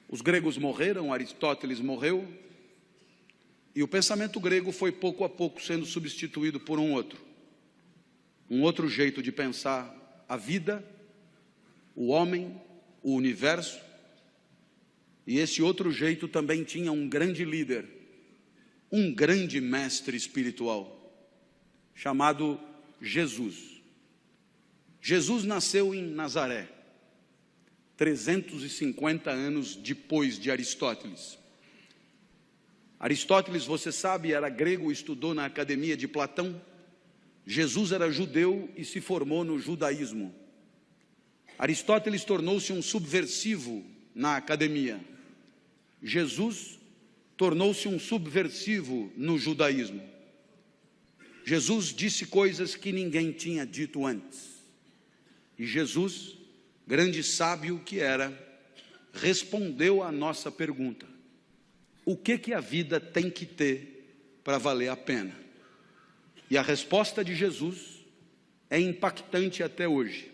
Os gregos morreram, Aristóteles morreu, e o pensamento grego foi pouco a pouco sendo substituído por um outro jeito de pensar a vida, o homem, o universo. E esse outro jeito também tinha um grande líder, um grande mestre espiritual, chamado Jesus. Jesus nasceu em Nazaré, 350 anos depois de Aristóteles. Aristóteles, você sabe, era grego, estudou na academia de Platão. Jesus era judeu e se formou no judaísmo. Aristóteles tornou-se um subversivo na academia. Jesus tornou-se um subversivo no judaísmo. Jesus disse coisas que ninguém tinha dito antes. E Jesus, grande sábio que era, respondeu à nossa pergunta: o que a vida tem que ter para valer a pena? E a resposta de Jesus é impactante até hoje.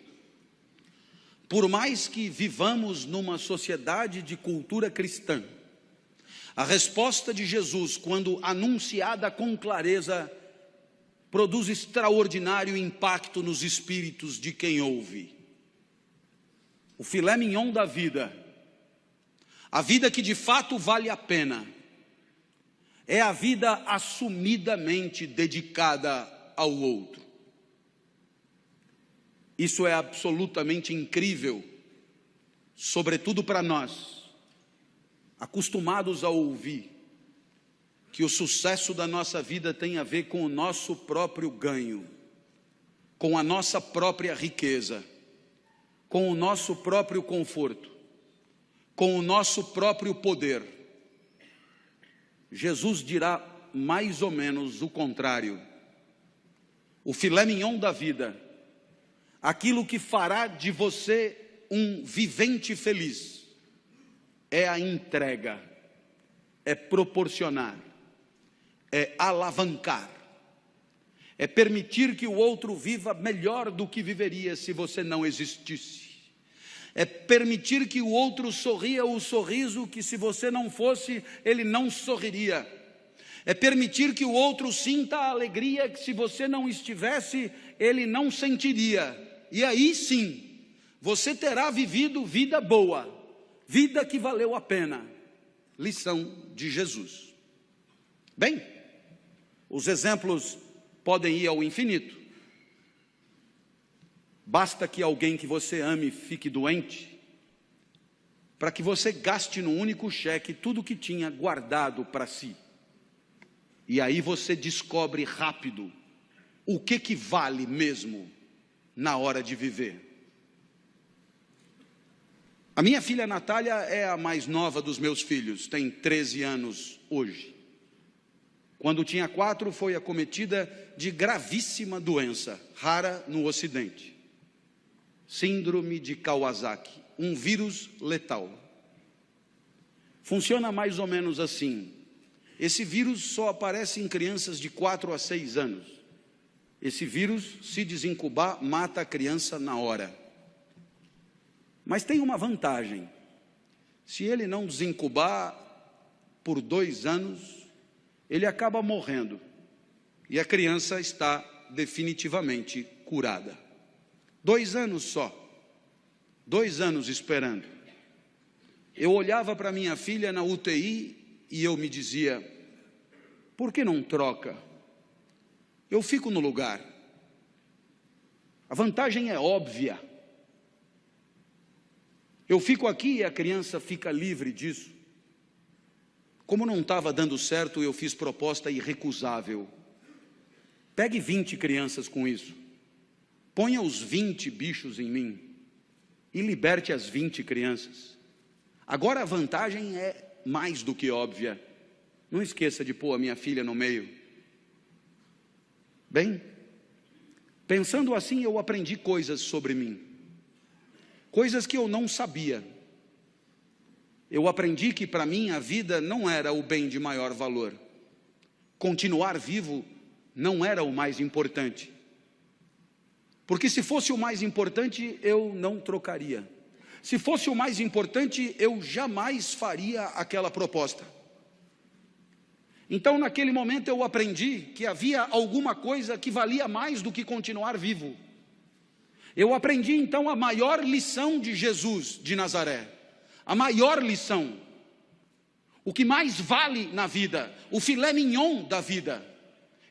Por mais que vivamos numa sociedade de cultura cristã, a resposta de Jesus, quando anunciada com clareza, produz extraordinário impacto nos espíritos de quem ouve. O filé mignon da vida, a vida que de fato vale a pena, é a vida assumidamente dedicada ao outro. Isso é absolutamente incrível, sobretudo para nós, acostumados a ouvir que o sucesso da nossa vida tem a ver com o nosso próprio ganho, com a nossa própria riqueza, com o nosso próprio conforto, com o nosso próprio poder. Jesus dirá mais ou menos o contrário. O filé mignon da vida, aquilo que fará de você um vivente feliz, é a entrega, é proporcionar, é alavancar, é permitir que o outro viva melhor do que viveria se você não existisse. É permitir que o outro sorria o sorriso que, se você não fosse, ele não sorriria. É permitir que o outro sinta a alegria que, se você não estivesse, ele não sentiria. E aí sim, você terá vivido vida boa, vida que valeu a pena. Lição de Jesus. Bem, os exemplos podem ir ao infinito. Basta que alguém que você ame fique doente, para que você gaste num único cheque tudo que tinha guardado para si. E aí você descobre rápido o que vale mesmo na hora de viver. A minha filha Natália é a mais nova dos meus filhos, tem 13 anos hoje. Quando tinha 4, foi acometida de gravíssima doença, rara no Ocidente. Síndrome de Kawasaki, um vírus letal. Funciona mais ou menos assim. Esse vírus só aparece em crianças de 4 a 6 anos. Esse vírus, se desincubar, mata a criança na hora. Mas tem uma vantagem. Se ele não desincubar por 2 anos, ele acaba morrendo. E a criança está definitivamente curada. 2 anos só, 2 anos esperando. Eu olhava para minha filha na UTI e eu me dizia: por que não troca? Eu fico no lugar. A vantagem é óbvia. Eu fico aqui e a criança fica livre disso. Como não estava dando certo, eu fiz proposta irrecusável. Pegue 20 crianças com isso. Ponha os 20 bichos em mim e liberte as 20 crianças. Agora a vantagem é mais do que óbvia. Não esqueça de pôr a minha filha no meio. Bem, pensando assim, eu aprendi coisas sobre mim. Coisas que eu não sabia. Eu aprendi que para mim a vida não era o bem de maior valor. Continuar vivo não era o mais importante. Porque se fosse o mais importante, eu não trocaria. Se fosse o mais importante, eu jamais faria aquela proposta. Então, naquele momento, eu aprendi que havia alguma coisa que valia mais do que continuar vivo. Eu aprendi, então, a maior lição de Jesus de Nazaré. A maior lição. O que mais vale na vida, o filé mignon da vida.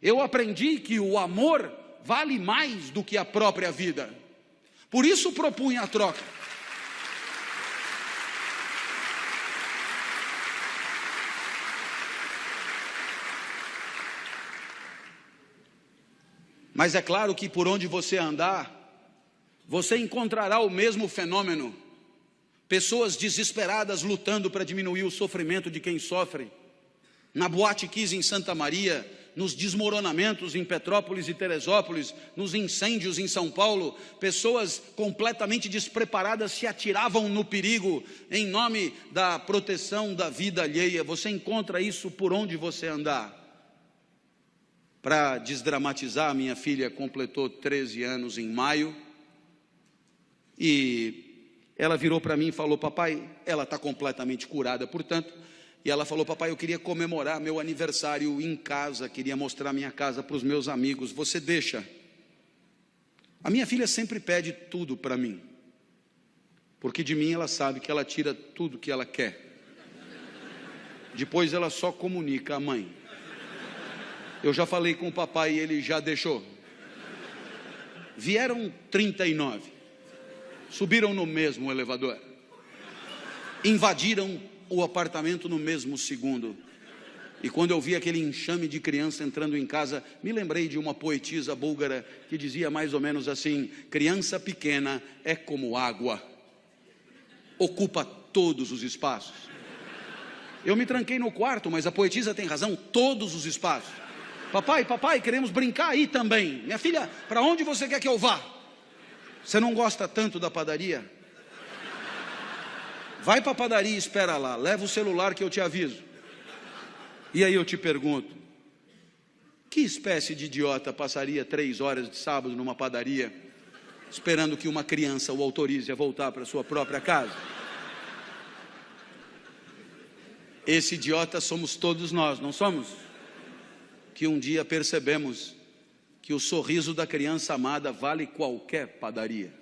Eu aprendi que o amor vale mais do que a própria vida. Por isso propunha a troca. Mas é claro que por onde você andar, você encontrará o mesmo fenômeno. Pessoas desesperadas lutando para diminuir o sofrimento de quem sofre. Na Boate Kiss em Santa Maria, nos desmoronamentos em Petrópolis e Teresópolis, nos incêndios em São Paulo, pessoas completamente despreparadas se atiravam no perigo em nome da proteção da vida alheia. Você encontra isso por onde você andar. Para desdramatizar, minha filha completou 13 anos em maio, e ela virou para mim e falou: papai, ela está completamente curada, portanto, e ela falou: papai, eu queria comemorar meu aniversário em casa, queria mostrar minha casa para os meus amigos, você deixa? A minha filha sempre pede tudo para mim, porque de mim ela sabe que ela tira tudo que ela quer, depois ela só comunica à mãe. Eu já falei com o papai e ele já deixou. Vieram 39, subiram no mesmo elevador, invadiram o apartamento no mesmo segundo. E quando eu vi aquele enxame de criança entrando em casa, me lembrei de uma poetisa búlgara que dizia mais ou menos assim: criança pequena é como água, ocupa todos os espaços. Eu me tranquei no quarto, mas a poetisa tem razão, todos os espaços. Papai, queremos brincar aí também. Minha filha, para onde você quer que eu vá? Você não gosta tanto da padaria? Vai para a padaria e espera lá, leva o celular que eu te aviso. E aí eu te pergunto, que espécie de idiota passaria 3 horas de sábado numa padaria, esperando que uma criança o autorize a voltar para sua própria casa? Esse idiota somos todos nós, não somos? Que um dia percebemos que o sorriso da criança amada vale qualquer padaria.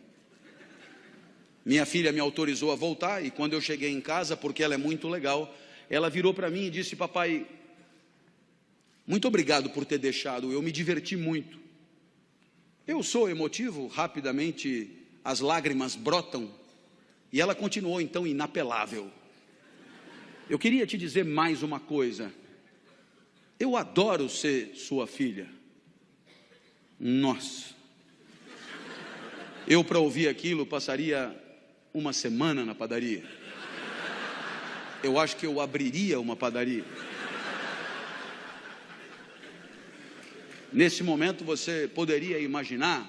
Minha filha me autorizou a voltar, e quando eu cheguei em casa, porque ela é muito legal, ela virou para mim e disse: papai, muito obrigado por ter deixado, eu me diverti muito. Eu sou emotivo, rapidamente as lágrimas brotam, e ela continuou então inapelável: eu queria te dizer mais uma coisa, eu adoro ser sua filha. Nossa, eu para ouvir aquilo passaria uma semana na padaria. Eu acho que eu abriria uma padaria. Nesse momento você poderia imaginar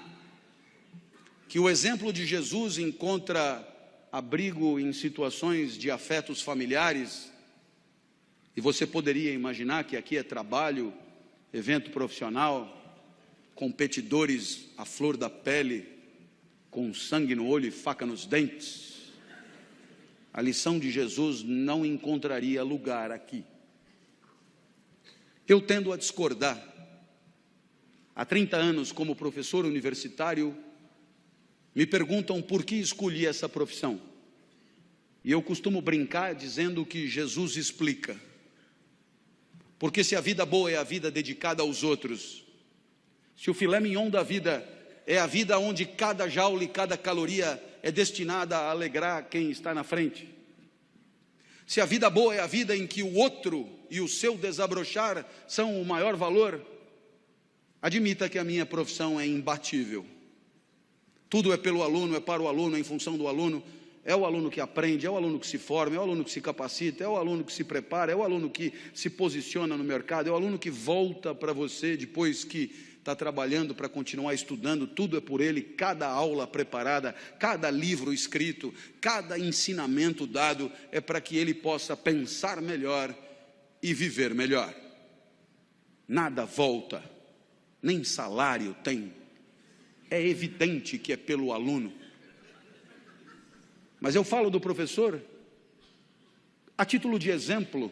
que o exemplo de Jesus encontra abrigo em situações de afetos familiares, e você poderia imaginar que aqui é trabalho, evento profissional, competidores à flor da pele, com sangue no olho e faca nos dentes. A lição de Jesus não encontraria lugar aqui. Eu tendo a discordar. Há 30 anos, como professor universitário, me perguntam por que escolhi essa profissão. E eu costumo brincar dizendo que Jesus explica. Porque se a vida boa é a vida dedicada aos outros, se o filé mignon da vida é a vida onde cada jaula e cada caloria é destinada a alegrar quem está na frente, se a vida boa é a vida em que o outro e o seu desabrochar são o maior valor, admita que a minha profissão é imbatível. Tudo é pelo aluno, é para o aluno, é em função do aluno. É o aluno que aprende, é o aluno que se forma, é o aluno que se capacita, é o aluno que se prepara, é o aluno que se posiciona no mercado, é o aluno que volta para você depois que está trabalhando para continuar estudando. Tudo é por ele, cada aula preparada, cada livro escrito, cada ensinamento dado é para que ele possa pensar melhor e viver melhor. Nada volta, nem salário tem. É evidente que é pelo aluno. Mas eu falo do professor a título de exemplo.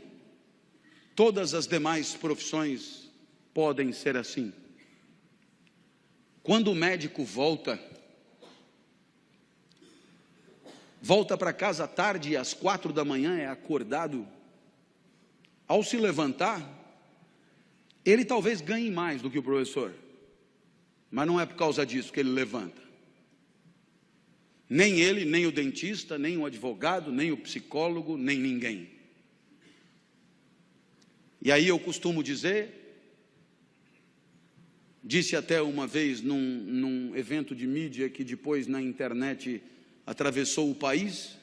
Todas as demais profissões podem ser assim. Quando o médico volta para casa à tarde e às 4 da manhã é acordado, ao se levantar, ele talvez ganhe mais do que o professor, mas não é por causa disso que ele levanta. Nem ele, nem o dentista, nem o advogado, nem o psicólogo, nem ninguém. E aí eu costumo dizer, disse até uma vez num evento de mídia que depois na internet atravessou o país,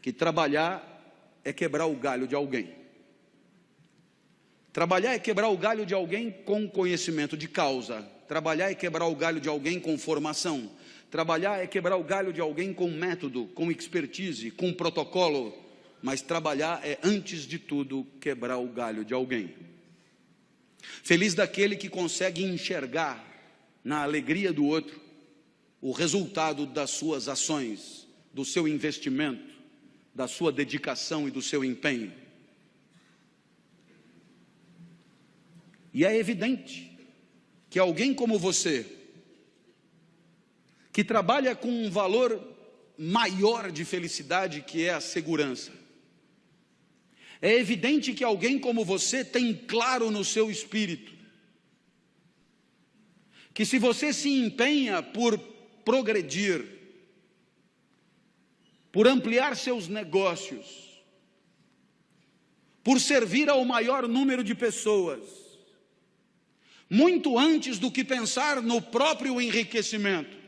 que trabalhar é quebrar o galho de alguém. Trabalhar é quebrar o galho de alguém com conhecimento de causa. Trabalhar é quebrar o galho de alguém com formação. Trabalhar é quebrar o galho de alguém com método, com expertise, com protocolo. Mas trabalhar é, antes de tudo, quebrar o galho de alguém. Feliz daquele que consegue enxergar na alegria do outro o resultado das suas ações, do seu investimento, da sua dedicação e do seu empenho. E é evidente que alguém como você, que trabalha com um valor maior de felicidade, que é a segurança, é evidente que alguém como você tem claro no seu espírito que se você se empenha por progredir, por ampliar seus negócios, por servir ao maior número de pessoas, muito antes do que pensar no próprio enriquecimento,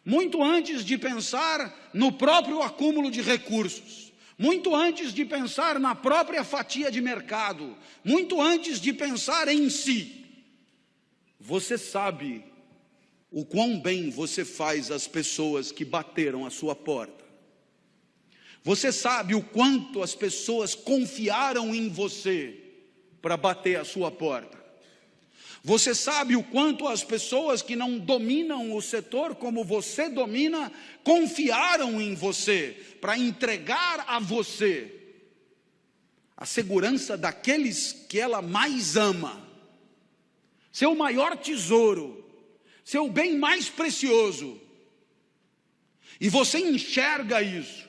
muito antes de pensar no próprio acúmulo de recursos, muito antes de pensar na própria fatia de mercado, muito antes de pensar em si, você sabe o quão bem você faz às pessoas que bateram a sua porta. Você sabe o quanto as pessoas confiaram em você para bater a sua porta. Você sabe o quanto as pessoas que não dominam o setor como você domina, confiaram em você para entregar a você a segurança daqueles que ela mais ama, seu maior tesouro, seu bem mais precioso. E você enxerga isso,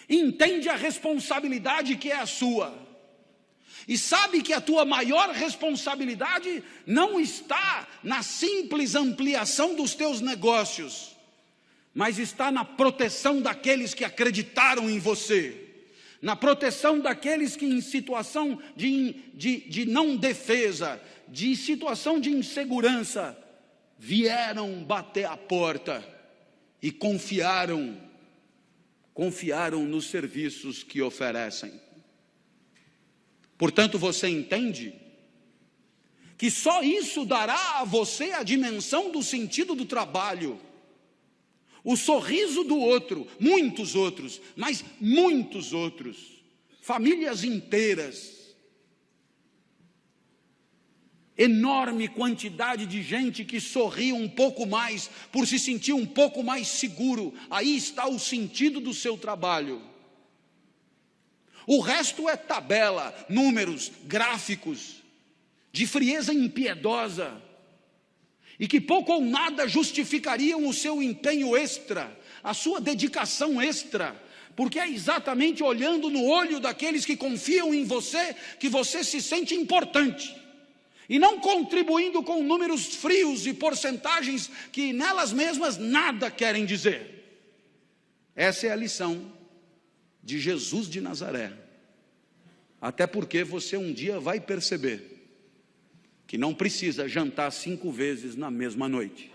entende a responsabilidade que é a sua, e sabe que a tua maior responsabilidade não está na simples ampliação dos teus negócios, mas está na proteção daqueles que acreditaram em você, na proteção daqueles que em situação de não defesa, de situação de insegurança, vieram bater a porta e confiaram nos serviços que oferecem. Portanto, você entende que só isso dará a você a dimensão do sentido do trabalho, o sorriso do outro, muitos outros, mas muitos outros, famílias inteiras, enorme quantidade de gente que sorri um pouco mais, por se sentir um pouco mais seguro. Aí está o sentido do seu trabalho. O resto é tabela, números, gráficos, de frieza impiedosa, e que pouco ou nada justificariam o seu empenho extra, a sua dedicação extra, porque é exatamente olhando no olho daqueles que confiam em você, que você se sente importante, e não contribuindo com números frios e porcentagens que nelas mesmas nada querem dizer. Essa é a lição de Jesus de Nazaré. Até porque você um dia vai perceber que não precisa jantar 5 vezes na mesma noite.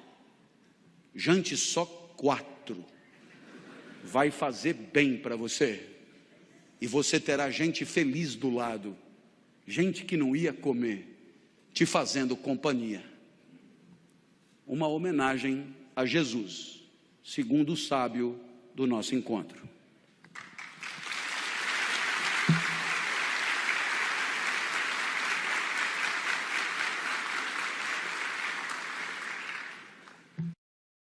Jante só 4. Vai fazer bem para você. E você terá gente feliz do lado, gente que não ia comer, te fazendo companhia. Uma homenagem a Jesus, segundo o sábio do nosso encontro.